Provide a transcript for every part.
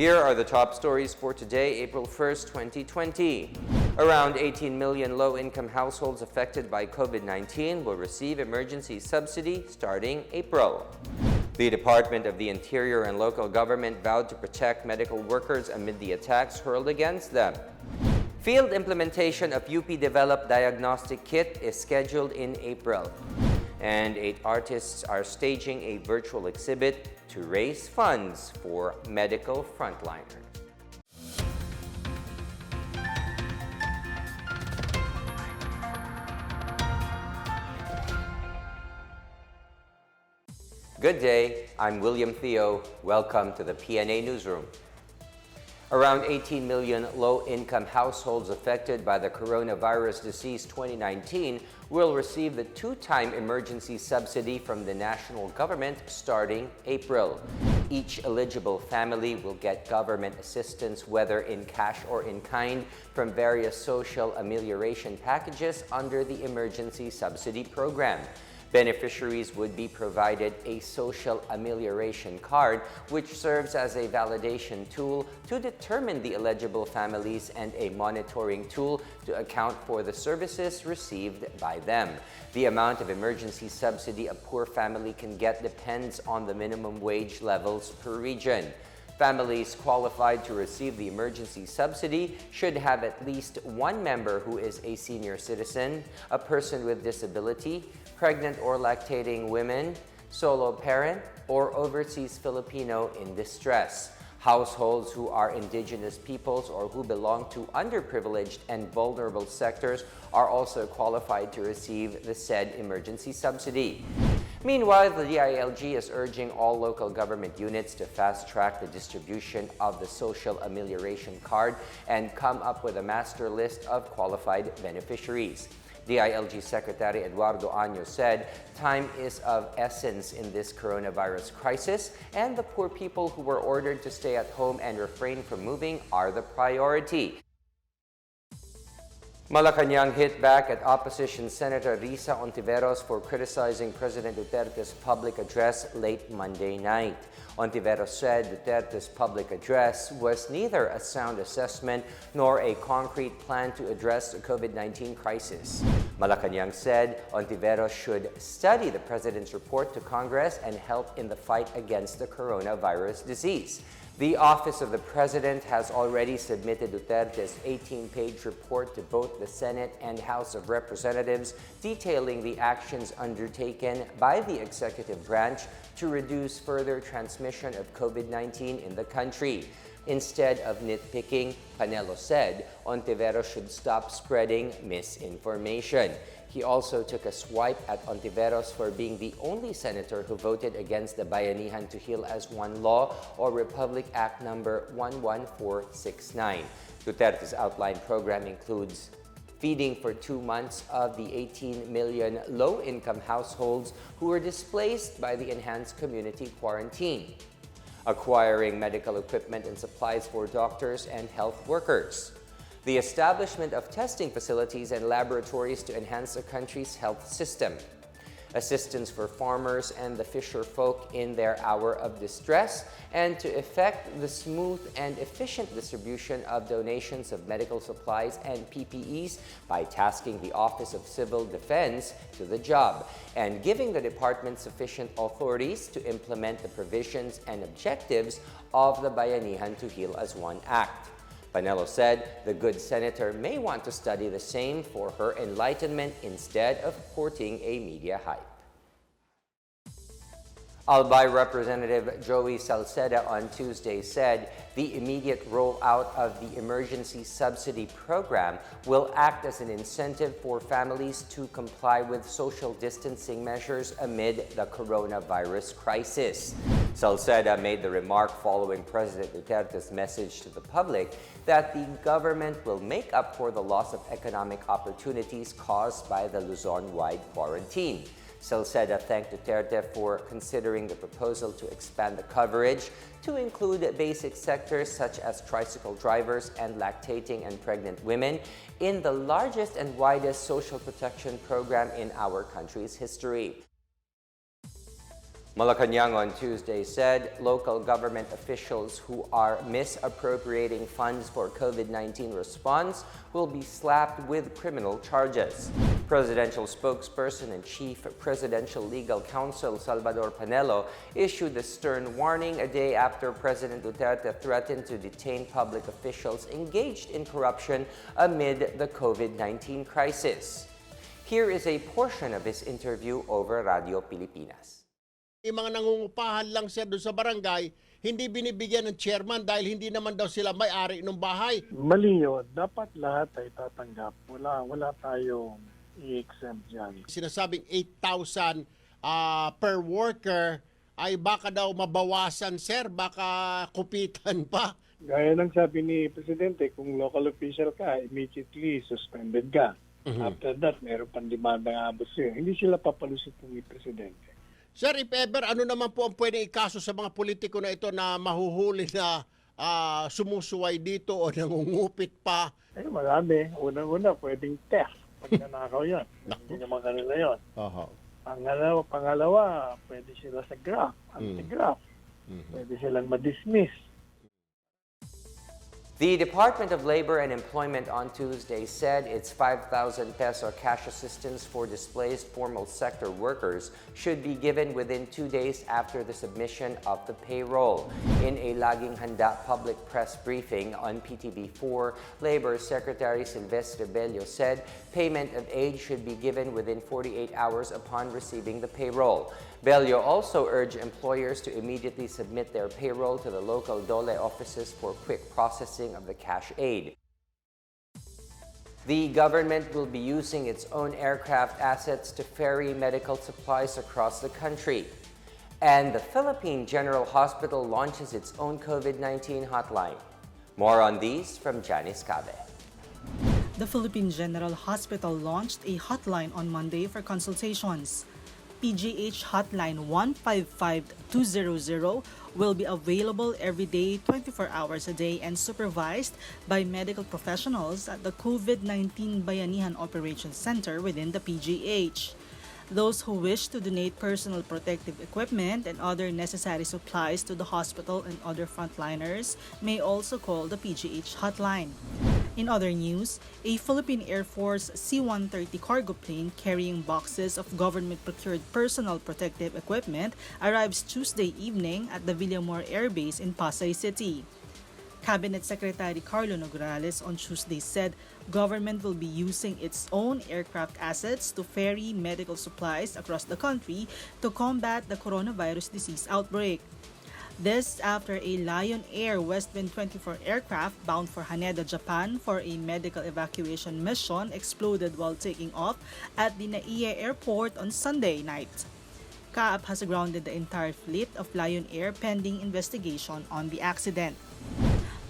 Here are the top stories for today, April 1st, 2020. Around 18 million low-income households affected by COVID-19 will receive emergency subsidy starting April. The Department of the Interior and local government vowed to protect medical workers amid the attacks hurled against them. Field implementation of UP-developed diagnostic kit is scheduled in April. And 8 artists are staging a virtual exhibit to raise funds for medical frontliners. Good day, I'm William Theo. Welcome to the PNA Newsroom. Around 18 million low-income households affected by the coronavirus disease 2019 will receive the 2-time emergency subsidy from the national government starting April. Each eligible family will get government assistance, whether in cash or in kind, from various social amelioration packages under the emergency subsidy program. Beneficiaries would be provided a social amelioration card, which serves as a validation tool to determine the eligible families and a monitoring tool to account for the services received by them. The amount of emergency subsidy a poor family can get depends on the minimum wage levels per region. Families qualified to receive the emergency subsidy should have at least one member who is a senior citizen, a person with disability, pregnant or lactating women, solo parent, or overseas Filipino in distress. Households who are indigenous peoples or who belong to underprivileged and vulnerable sectors are also qualified to receive the said emergency subsidy. Meanwhile, the DILG is urging all local government units to fast-track the distribution of the social amelioration card and come up with a master list of qualified beneficiaries. DILG Secretary Eduardo Año said, "Time is of essence in this coronavirus crisis, and the poor people who were ordered to stay at home and refrain from moving are the priority." Malacanang hit back at opposition Senator Risa Ontiveros for criticizing President Duterte's public address late Monday night. Ontiveros said Duterte's public address was neither a sound assessment nor a concrete plan to address the COVID-19 crisis. Malacanang said Ontiveros should study the president's report to Congress and help in the fight against the coronavirus disease. The Office of the President has already submitted Duterte's 18-page report to both the Senate and House of Representatives, detailing the actions undertaken by the executive branch to reduce further transmission of COVID-19 in the country. Instead of nitpicking, Panelo said Ontiveros should stop spreading misinformation. He also took a swipe at Ontiveros for being the only senator who voted against the Bayanihan to Heal as One Law or Republic Act number 11469. Duterte's outlined program includes feeding for 2 months of the 18 million low-income households who were displaced by the enhanced community quarantine, acquiring medical equipment and supplies for doctors and health workers, the establishment of testing facilities and laboratories to enhance the country's health system, assistance for farmers and the fisher folk in their hour of distress, and to effect the smooth and efficient distribution of donations of medical supplies and PPEs by tasking the Office of Civil Defense to the job, and giving the department sufficient authorities to implement the provisions and objectives of the Bayanihan to Heal as One Act. Panelo said the good senator may want to study the same for her enlightenment instead of courting a media hype. Albay Representative Joey Salceda on Tuesday said the immediate rollout of the emergency subsidy program will act as an incentive for families to comply with social distancing measures amid the coronavirus crisis. Salceda made the remark following President Duterte's message to the public that the government will make up for the loss of economic opportunities caused by the Luzon-wide quarantine. Salceda thanked Duterte for considering the proposal to expand the coverage to include basic sectors such as tricycle drivers and lactating and pregnant women in the largest and widest social protection program in our country's history. Malacanang on Tuesday said local government officials who are misappropriating funds for COVID-19 response will be slapped with criminal charges. Presidential spokesperson and Chief Presidential Legal Counsel Salvador Panelo issued a stern warning a day after President Duterte threatened to detain public officials engaged in corruption amid the COVID-19 crisis. Here is a portion of his interview over Radio Pilipinas. Yung mga nangungupahan lang siya doon sa barangay, hindi binibigyan ng chairman dahil hindi naman daw sila may-ari ng bahay. Mali yun. Dapat lahat ay tatanggap. Wala tayong i-exempt dyan. Sinasabing 8,000 per worker ay baka daw mabawasan, sir. Baka kupitan pa. Gaya ng sabi ni Presidente, kung local official ka, immediately suspended ka. After that, meron pang demanda ng abot sa'yo. Hindi sila papalusot ni Presidente. Sir, if ever, ano naman po ang pwedeng ikaso sa mga politiko na ito na mahuhuli na sumusuway dito o nangungupit pa? Eh, marami. Unang-una, pwedeng theft. Pag nanakaw yan. Hindi naman kanila yun. Pangalawa, pwede sila sa graft, anti-graft. Pwede silang ma-dismiss. The Department of Labor and Employment on Tuesday said its 5,000 peso cash assistance for displaced formal sector workers should be given within 2 days after the submission of the payroll. In a Laging Handa public press briefing on PTV4, Labor Secretary Silvestre Bello said payment of aid should be given within 48 hours upon receiving the payroll. Bello also urged employers to immediately submit their payroll to the local DOLE offices for quick processing of the cash aid. The government will be using its own aircraft assets to ferry medical supplies across the country. And the Philippine General Hospital launches its own COVID-19 hotline. More on these from Janice Cabe. The Philippine General Hospital launched a hotline on Monday for consultations. PGH Hotline 155200 will be available every day, 24 hours a day, and supervised by medical professionals at the COVID-19 Bayanihan Operations Center within the PGH. Those who wish to donate personal protective equipment and other necessary supplies to the hospital and other frontliners may also call the PGH hotline. In other news, a Philippine Air Force C-130 cargo plane carrying boxes of government-procured personal protective equipment arrives Tuesday evening at the Villamor Air Base in Pasay City. Cabinet Secretary Carlo Nograles on Tuesday said government will be using its own aircraft assets to ferry medical supplies across the country to combat the coronavirus disease outbreak. This after a Lion Air Westwind 24 aircraft bound for Haneda, Japan for a medical evacuation mission exploded while taking off at the Naiya Airport on Sunday night. CAAP has grounded the entire fleet of Lion Air pending investigation on the accident.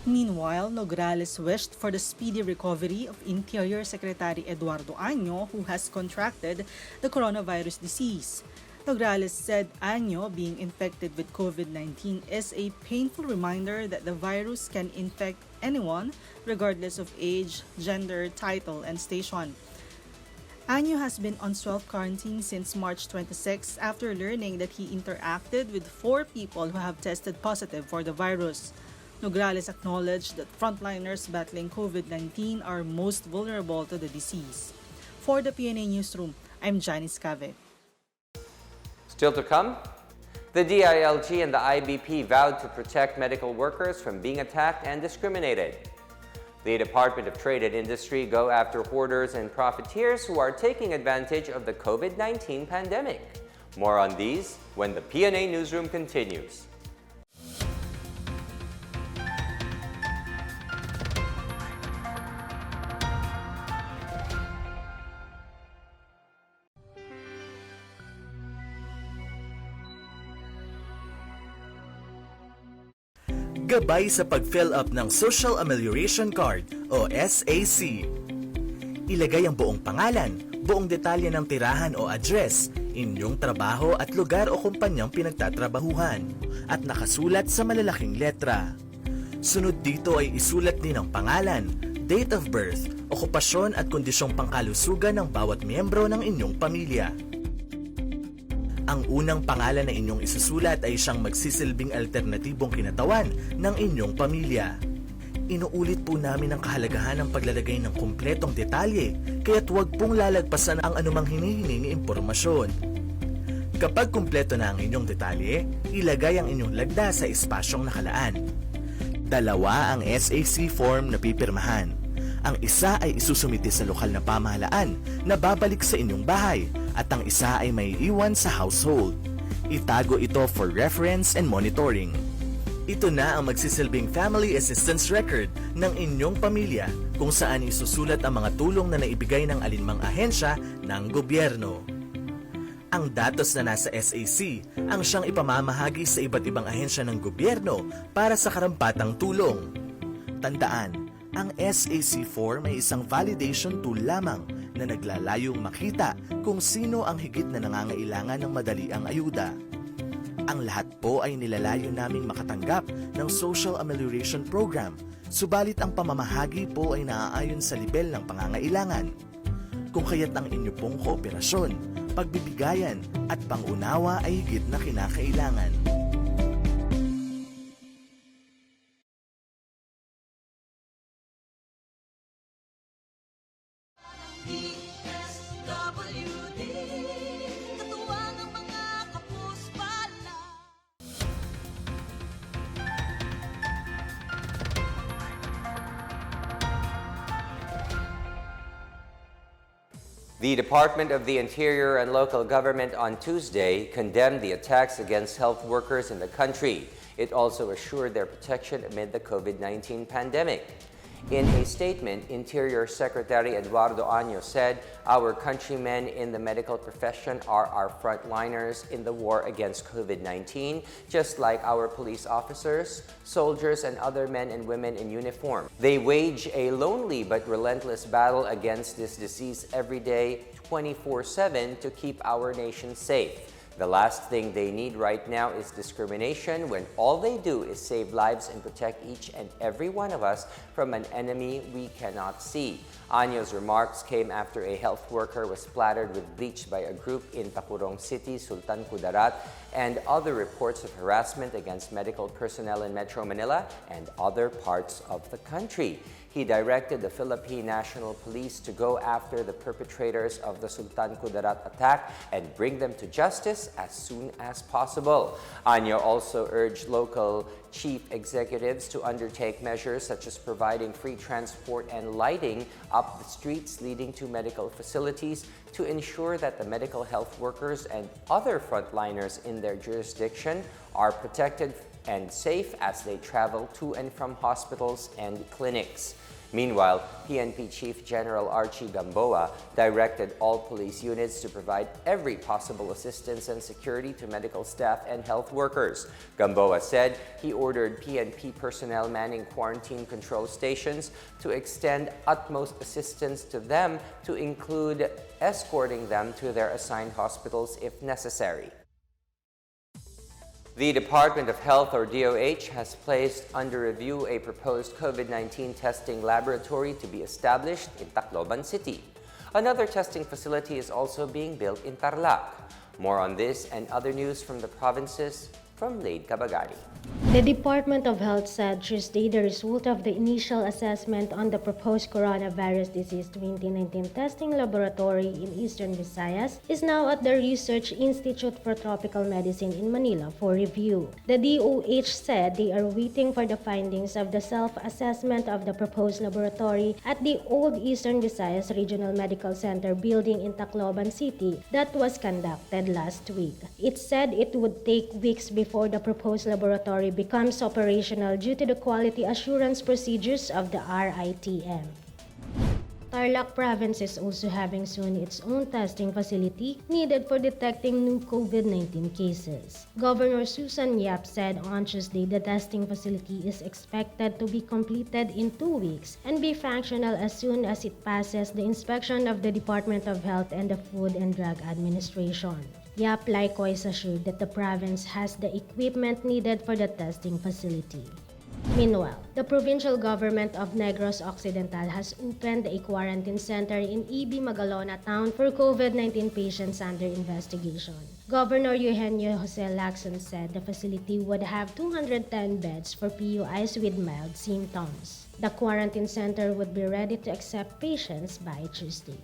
Meanwhile, Nograles wished for the speedy recovery of Interior Secretary Eduardo Año, who has contracted the coronavirus disease. Nograles said Año being infected with COVID-19 is a painful reminder that the virus can infect anyone regardless of age, gender, title, and station. Año has been on self-quarantine since March 26 after learning that he interacted with 4 people who have tested positive for the virus. Nograles acknowledged that frontliners battling COVID-19 are most vulnerable to the disease. For the PNA Newsroom, I'm Janice Cave. Still to come, the DILG and the IBP vowed to protect medical workers from being attacked and discriminated. The Department of Trade and Industry go after hoarders and profiteers who are taking advantage of the COVID-19 pandemic. More on these when the PNA Newsroom continues. Gabay sa pag-fill up ng Social Amelioration Card o SAC. Ilagay ang buong pangalan, buong detalye ng tirahan o address, inyong trabaho at lugar o kumpanyang pinagtatrabahuhan, at nakasulat sa malalaking letra. Sunod dito ay isulat din ang pangalan, date of birth, okupasyon at kondisyong pangkalusugan ng bawat miyembro ng inyong pamilya. Ang unang pangalan na inyong isusulat ay siyang magsisilbing alternatibong kinatawan ng inyong pamilya. Inuulit po namin ang kahalagahan ng paglalagay ng kumpletong detalye, kaya't huwag pong lalagpasan ang anumang hinihiling impormasyon. Kapag kumpleto na ang inyong detalye, ilagay ang inyong lagda sa espasyong nakalaan. 2 ang SAC form na pipirmahan. Ang isa ay isusumite sa lokal na pamahalaan na babalik sa inyong bahay at ang isa ay may iwan sa household. Itago ito for reference and monitoring. Ito na ang magsisilbing family assistance record ng inyong pamilya kung saan isusulat ang mga tulong na naibigay ng alinmang ahensya ng gobyerno. Ang datos na nasa SAC ang siyang ipamamahagi sa iba't ibang ahensya ng gobyerno para sa karampatang tulong. Tandaan, ang SAC form ay isang validation tool lamang na naglalayong makita kung sino ang higit na nangangailangan ng madaliang ayuda. Ang lahat po ay nilalayo naming makatanggap ng Social Amelioration Program, subalit ang pamamahagi po ay naaayon sa level ng pangangailangan. Kung kaya't ang inyo pong kooperasyon, pagbibigayan at pangunawa ay higit na kinakailangan. The Department of the Interior and Local Government on Tuesday condemned the attacks against health workers in the country. It also assured their protection amid the COVID-19 pandemic. In a statement, Interior Secretary Eduardo Año said, "Our countrymen in the medical profession are our frontliners in the war against COVID-19, just like our police officers, soldiers, and other men and women in uniform. They wage a lonely but relentless battle against this disease every day, 24/7, to keep our nation safe. The last thing they need right now is discrimination when all they do is save lives and protect each and every one of us from an enemy we cannot see." Año's remarks came after a health worker was splattered with bleach by a group in Tacurong City, Sultan Kudarat, and other reports of harassment against medical personnel in Metro Manila and other parts of the country. He directed the Philippine National Police to go after the perpetrators of the Sultan Kudarat attack and bring them to justice as soon as possible. Año also urged local chief executives to undertake measures such as providing free transport and lighting up the streets leading to medical facilities to ensure that the medical health workers and other frontliners in their jurisdiction are protected and safe as they travel to and from hospitals and clinics. Meanwhile, PNP Chief General Archie Gamboa directed all police units to provide every possible assistance and security to medical staff and health workers. Gamboa said he ordered PNP personnel manning quarantine control stations to extend utmost assistance to them, to include escorting them to their assigned hospitals if necessary. The Department of Health, or DOH, has placed under review a proposed COVID-19 testing laboratory to be established in Tacloban City. Another testing facility is also being built in Tarlac. More on this and other news from the provinces from Laid Cabagari. The Department of Health said Tuesday the result of the initial assessment on the proposed coronavirus disease 2019 testing laboratory in Eastern Visayas is now at the Research Institute for Tropical Medicine in Manila for review. The DOH said they are waiting for the findings of the self-assessment of the proposed laboratory at the old Eastern Visayas Regional Medical Center building in Tacloban City that was conducted last week. It said it would take weeks before the proposed laboratory becomes operational due to the quality assurance procedures of the RITM. Tarlac Province is also having soon its own testing facility needed for detecting new COVID-19 cases. Governor Susan Yap said on Tuesday the testing facility is expected to be completed in 2 weeks and be functional as soon as it passes the inspection of the Department of Health and the Food and Drug Administration. Yap likewise assured that the province has the equipment needed for the testing facility. Meanwhile, the provincial government of Negros Occidental has opened a quarantine center in EB Magalona town for COVID-19 patients under investigation. Governor Eugenio Jose Lacson said the facility would have 210 beds for PUIs with mild symptoms. The quarantine center would be ready to accept patients by Tuesday.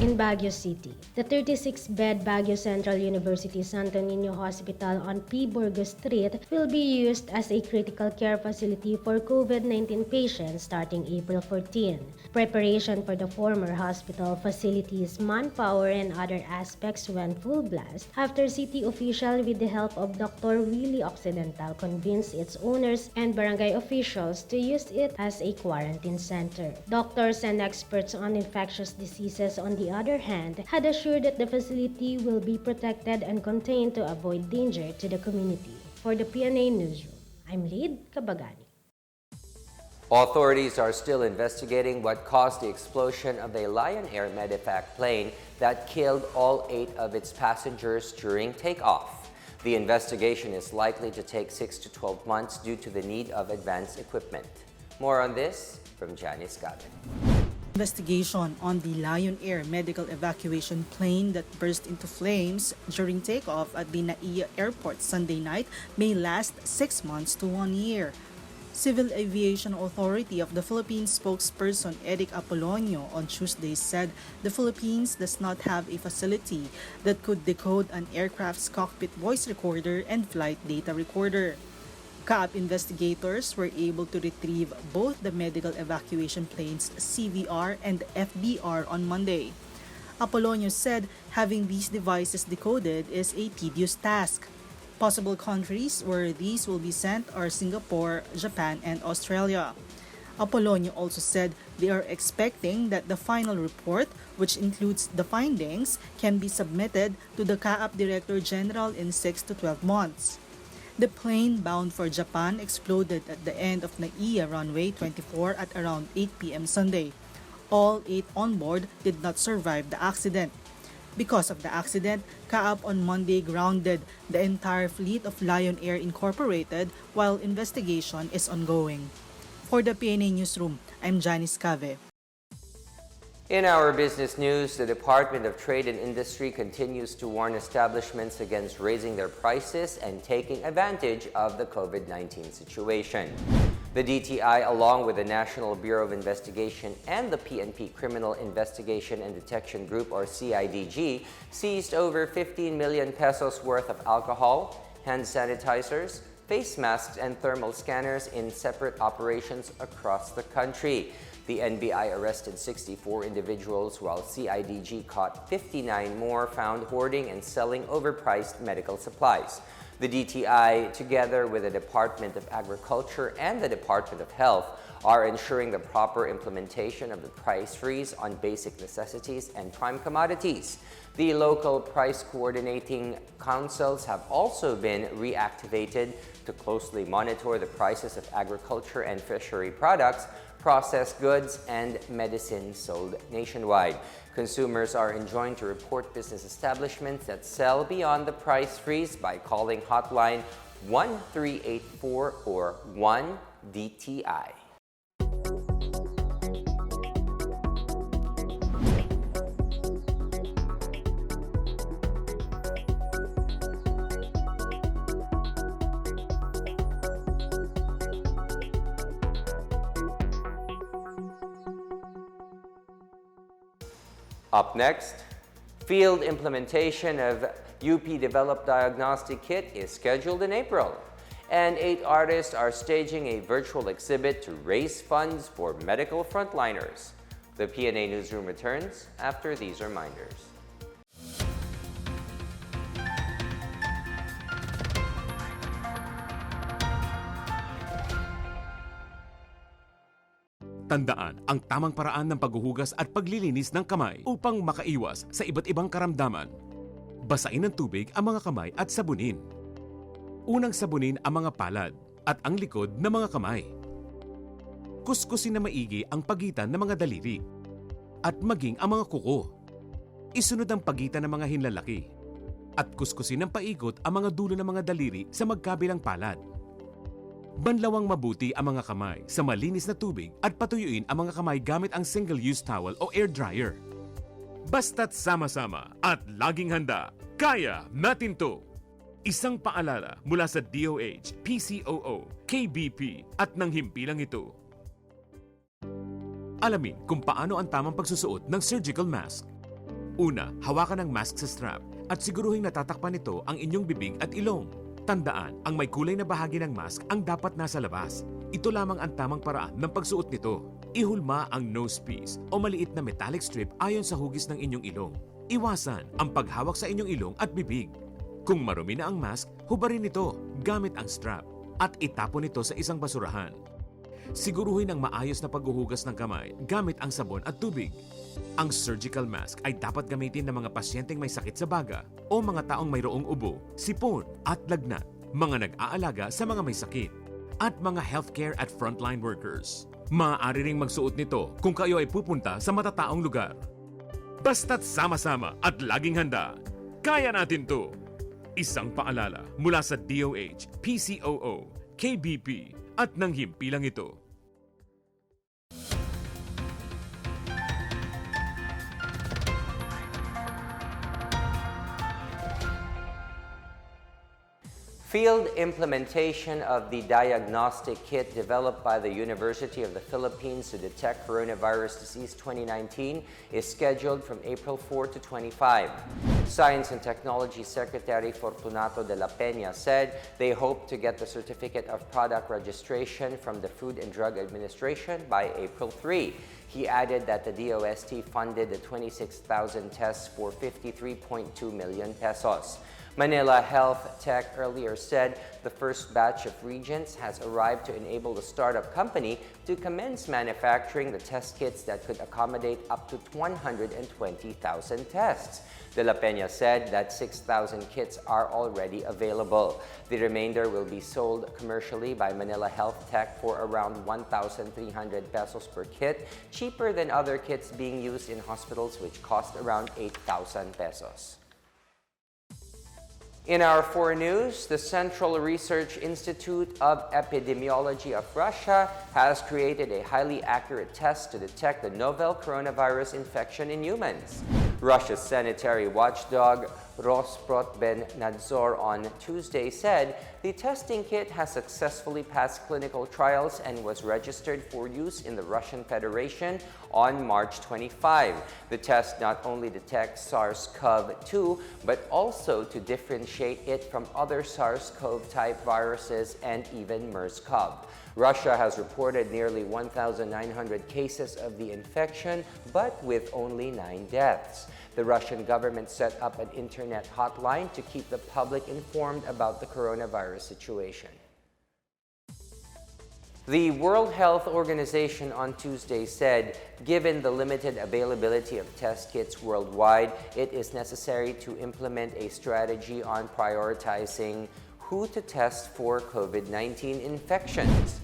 In Baguio City, the 36-bed Baguio Central University Santo Niño Hospital on P. Burgos Street will be used as a critical care facility for COVID-19 patients starting April 14. Preparation for the former hospital facility's manpower and other aspects went full blast after city officials with the help of Dr. Willie Occidental convinced its owners and barangay officials to use it as a quarantine center. Doctors and experts on infectious diseases on the other hand, had assured that the facility will be protected and contained to avoid danger to the community. For the PNA Newsroom, I'm Lid Kabagani. Authorities are still investigating what caused the explosion of a Lion Air medevac plane that killed all 8 of its passengers during takeoff. The investigation is likely to take 6 to 12 months due to the need of advanced equipment. More on this from Janice Gavin. Investigation on the Lion Air medical evacuation plane that burst into flames during takeoff at the Naiya Airport Sunday night may last 6 months to 1 year. Civil Aviation Authority of the Philippines spokesperson Eric Apolonio on Tuesday said the Philippines does not have a facility that could decode an aircraft's cockpit voice recorder and flight data recorder. CAAP investigators were able to retrieve both the medical evacuation plane's CVR and FBR on Monday. Apolonio said having these devices decoded is a tedious task. Possible countries where these will be sent are Singapore, Japan, and Australia. Apolonio also said they are expecting that the final report, which includes the findings, can be submitted to the CAAP Director General in 6 to 12 months. The plane bound for Japan exploded at the end of Naiya Runway 24 at around 8 p.m. Sunday. All 8 on board did not survive the accident. Because of the accident, CAAP on Monday grounded the entire fleet of Lion Air Incorporated while investigation is ongoing. For the PNA Newsroom, I'm Janice Cave. In our business news, the Department of Trade and Industry continues to warn establishments against raising their prices and taking advantage of the COVID-19 situation. The DTI, along with the National Bureau of Investigation and the PNP Criminal Investigation and Detection Group, or CIDG, seized over 15 million pesos worth of alcohol, hand sanitizers, face masks, and thermal scanners in separate operations across the country. The NBI arrested 64 individuals while CIDG caught 59 more found hoarding and selling overpriced medical supplies. The DTI, together with the Department of Agriculture and the Department of Health, are ensuring the proper implementation of the price freeze on basic necessities and prime commodities. The local price coordinating councils have also been reactivated to closely monitor the prices of agriculture and fishery products, processed goods, and medicine sold nationwide. Consumers are enjoined to report business establishments that sell beyond the price freeze by calling hotline 1384 or 1DTI. Up next, field implementation of UP developed diagnostic kit is scheduled in April. And 8 artists are staging a virtual exhibit to raise funds for medical frontliners. The PNA Newsroom returns after these reminders. Tandaan ang tamang paraan ng paghuhugas at paglilinis ng kamay upang makaiwas sa iba't ibang karamdaman. Basain ng tubig ang mga kamay at sabunin. Unang sabunin ang mga palad at ang likod ng mga kamay. Kuskusin na maigi ang pagitan ng mga daliri at maging ang mga kuko. Isunod ang pagitan ng mga hinlalaki at kuskusin ng paikot ang mga dulo ng mga daliri sa magkabilang palad. Banlawang mabuti ang mga kamay sa malinis na tubig at patuyuin ang mga kamay gamit ang single-use towel o air dryer. Basta't sama-sama at laging handa, kaya natin to! Isang paalala mula sa DOH, PCOO, KBP at ng himpilang ito. Alamin kung paano ang tamang pagsusuot ng surgical mask. Una, hawakan ang mask sa strap at siguruhing natatakpan nito ang inyong bibig at ilong. Tandaan, ang may kulay na bahagi ng mask ang dapat nasa labas. Ito lamang ang tamang paraan ng pagsuot nito. Ihulma ang nose piece o maliit na metallic strip ayon sa hugis ng inyong ilong. Iwasan ang paghawak sa inyong ilong at bibig. Kung marumi na ang mask, hubarin ito gamit ang strap at itapon ito sa isang basurahan. Siguruhin ang maayos na paghuhugas ng kamay gamit ang sabon at tubig. Ang surgical mask ay dapat gamitin ng mga pasyenteng may sakit sa baga o mga taong mayroong ubo, sipon at lagnat, mga nag-aalaga sa mga may sakit, at mga healthcare at frontline workers. Maaari ring magsuot nito kung kayo ay pupunta sa matataong lugar. Basta't sama-sama at laging handa, kaya natin to! Isang paalala mula sa DOH, PCOO, KBP at ng himpilang ito. Field implementation of the diagnostic kit developed by the University of the Philippines to detect coronavirus disease 2019 is scheduled from April 4 to 25. Science and Technology Secretary Fortunato de la Pena said they hope to get the certificate of product registration from the Food and Drug Administration by April 3. He added that the DOST funded the 26,000 tests for 53.2 million pesos. Manila Health Tech earlier said the first batch of reagents has arrived to enable the startup company to commence manufacturing the test kits that could accommodate up to 120,000 tests. De la Pena said that 6,000 kits are already available. The remainder will be sold commercially by Manila Health Tech for around 1,300 pesos per kit, cheaper than other kits being used in hospitals which cost around 8,000 pesos. In our foreign news, the Central Research Institute of Epidemiology of Russia has created a highly accurate test to detect the novel coronavirus infection in humans. Russia's sanitary watchdog Rosprotbennadzor on Tuesday said the testing kit has successfully passed clinical trials and was registered for use in the Russian Federation on March 25. The test not only detects SARS-CoV-2, but also to differentiate it from other SARS-CoV-type viruses and even MERS-CoV. Russia has reported nearly 1,900 cases of the infection, but with only 9 deaths. The Russian government set up an internet hotline to keep the public informed about the coronavirus situation. The World Health Organization on Tuesday said, given the limited availability of test kits worldwide, it is necessary to implement a strategy on prioritizing who to test for COVID-19 infections.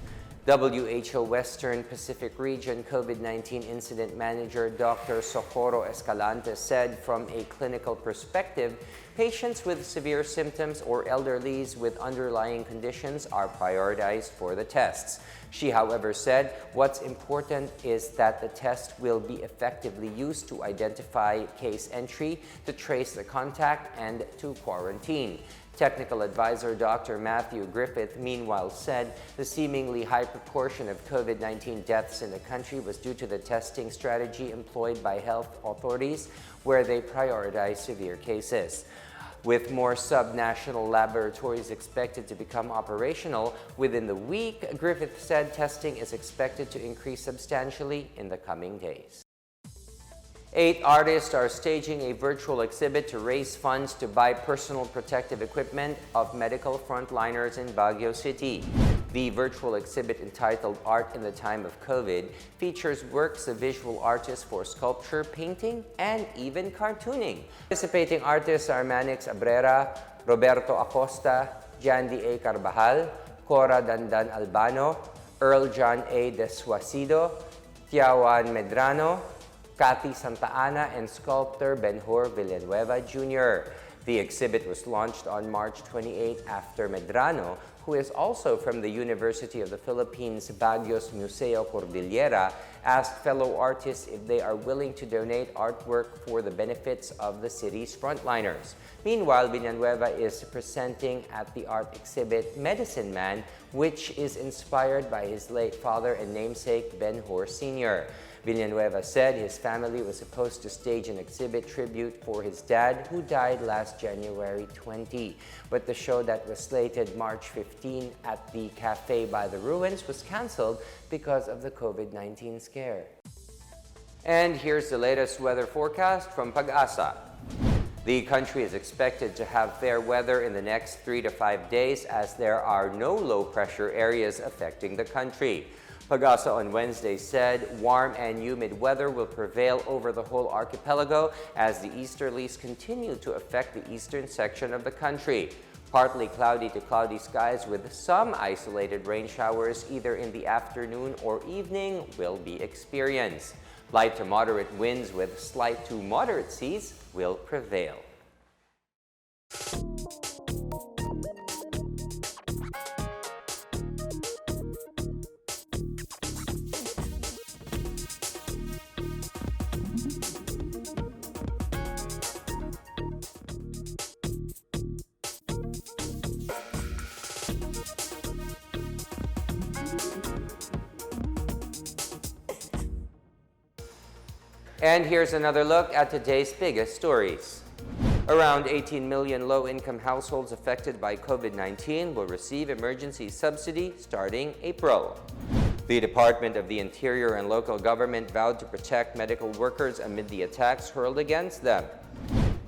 WHO Western Pacific Region COVID-19 Incident Manager Dr. Socorro Escalante said from a clinical perspective, patients with severe symptoms or elderlies with underlying conditions are prioritized for the tests. She, however, said what's important is that the test will be effectively used to identify case entry, to trace the contact, and to quarantine. Technical advisor Dr. Matthew Griffith, meanwhile, said the seemingly high proportion of COVID-19 deaths in the country was due to the testing strategy employed by health authorities, where they prioritize severe cases. With more subnational laboratories expected to become operational within the week, Griffith said testing is expected to increase substantially in the coming days. 8 artists are staging a virtual exhibit to raise funds to buy personal protective equipment of medical frontliners in Baguio City. The virtual exhibit, entitled Art in the Time of COVID, features works of visual artists for sculpture, painting, and even cartooning. Participating artists are Manix Abrera, Roberto Acosta, Jandy A. Carbajal, Cora Dandan Albano, Earl John A. Deswasido, Tiawan Medrano, Cathy Santa Ana, and sculptor Benhur Villanueva Jr. The exhibit was launched on March 28 after Medrano, who is also from the University of the Philippines Baguio's Museo Cordillera, asked fellow artists if they are willing to donate artwork for the benefits of the city's frontliners. Meanwhile, Villanueva is presenting at the art exhibit Medicine Man, which is inspired by his late father and namesake Ben Hor Sr. Villanueva said his family was supposed to stage an exhibit tribute for his dad, who died last January 20. But the show that was slated March 15 at the Cafe by the Ruins was canceled because of the COVID-19 scare. And here's the latest weather forecast from Pag-asa. The country is expected to have fair weather in the next 3 to 5 days as there are no low-pressure areas affecting the country. Pag-asa on Wednesday said warm and humid weather will prevail over the whole archipelago as the easterlies continue to affect the eastern section of the country. Partly cloudy to cloudy skies with some isolated rain showers either in the afternoon or evening will be experienced. Light to moderate winds with slight to moderate seas will prevail. And here's another look at today's biggest stories. Around 18 million low-income households affected by COVID-19 will receive emergency subsidy starting April. The Department of the Interior and local government vowed to protect medical workers amid the attacks hurled against them.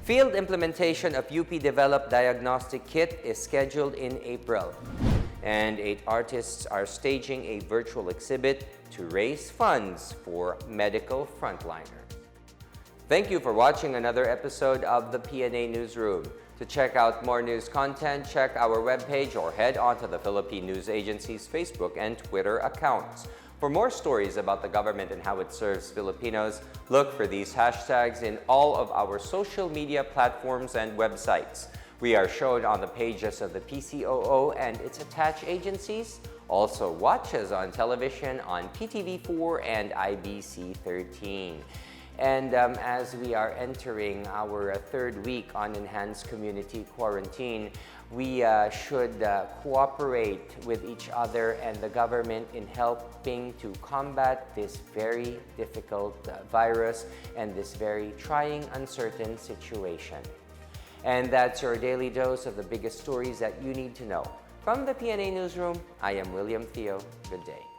Field implementation of UP-developed diagnostic kit is scheduled in April. And 8 artists are staging a virtual exhibit to raise funds for medical frontliners. Thank you for watching another episode of the PNA Newsroom. To check out more news content, check our webpage or head on to the Philippine News Agency's Facebook and Twitter accounts. For more stories about the government and how it serves Filipinos, look for these hashtags in all of our social media platforms and websites. We are shown on the pages of the PCOO and its attached agencies. Also watch us on television on PTV4 and IBC 13. And as we are entering our 3rd week on enhanced community quarantine, we should cooperate with each other and the government in helping to combat this very difficult virus and this very trying, uncertain situation. And that's your daily dose of the biggest stories that you need to know. From the PNA Newsroom, I am William Theo. Good day.